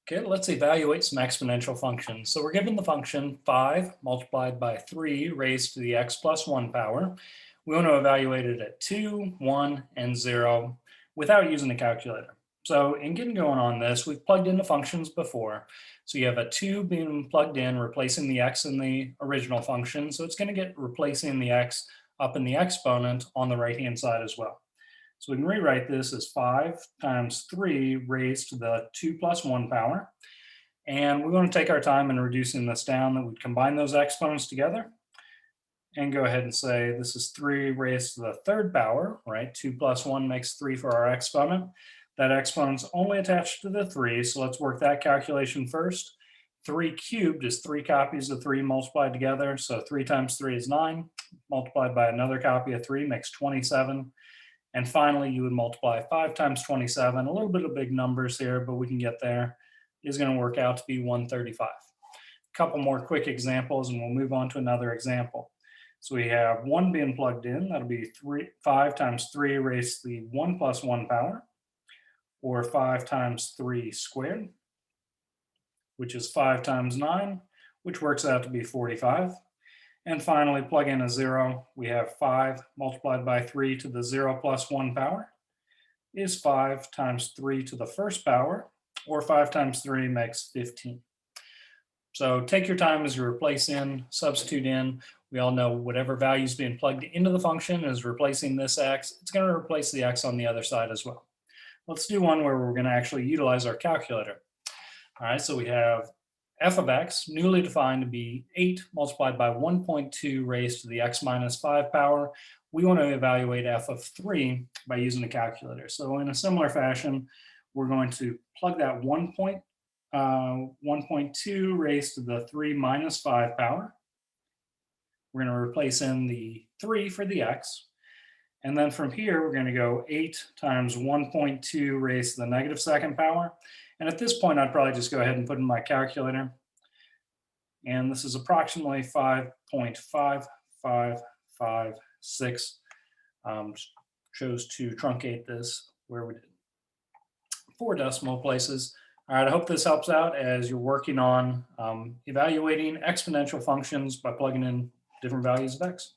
Okay, let's evaluate some exponential functions. So we're given the function 5 multiplied by 3 raised to the x plus 1 power. We want to evaluate it at 2, 1, and 0 without using a calculator. So in getting going on this, we've plugged into functions before. So you have a 2 being plugged in, replacing the x in the original function. So it's going to get replacing the x up in the exponent on the right-hand side as well. So we can rewrite this as 5 times 3 raised to the 2 plus 1 power. And we want to take our time in reducing this down, that we'd combine those exponents together and go ahead and say this is 3 raised to the third power, right? 2 plus 1 makes 3 for our exponent. That exponent's only attached to the 3, so let's work that calculation first. 3 cubed is 3 copies of 3 multiplied together, so 3 times 3 is 9, multiplied by another copy of 3 makes 27. And finally, you would multiply 5 times 27, a little bit of big numbers here, but we can get there, is going to work out to be 135. A couple more quick examples, and we'll move on to another example. So we have 1 being plugged in. That'll be 5 times 3 raised to the 1 plus 1 power, or 5 times 3 squared, which is 5 times 9, which works out to be 45. And finally, plug in a 0. We have 5 multiplied by 3 to the 0 plus 1 power is 5 times 3 to the first power, or 5 times 3 makes 15. So take your time as you replace in, substitute in. We all know whatever value is being plugged into the function is replacing this x. It's going to replace the x on the other side as well. Let's do one where we're going to actually utilize our calculator. All right, so we have f of x, newly defined to be 8 multiplied by 1.2 raised to the x minus 5 power. We want to evaluate f of 3 by using a calculator. So in a similar fashion, we're going to plug that 1.2 raised to the 3 minus 5 power. We're going to replace in the 3 for the x. And then from here, we're going to go 8 times 1.2 raised to the negative second power. And at this point, I'd probably just go ahead and put in my calculator. And this is approximately 5.5556. Chose to truncate this where we did 4 decimal places. All right, I hope this helps out as you're working on evaluating exponential functions by plugging in different values of x.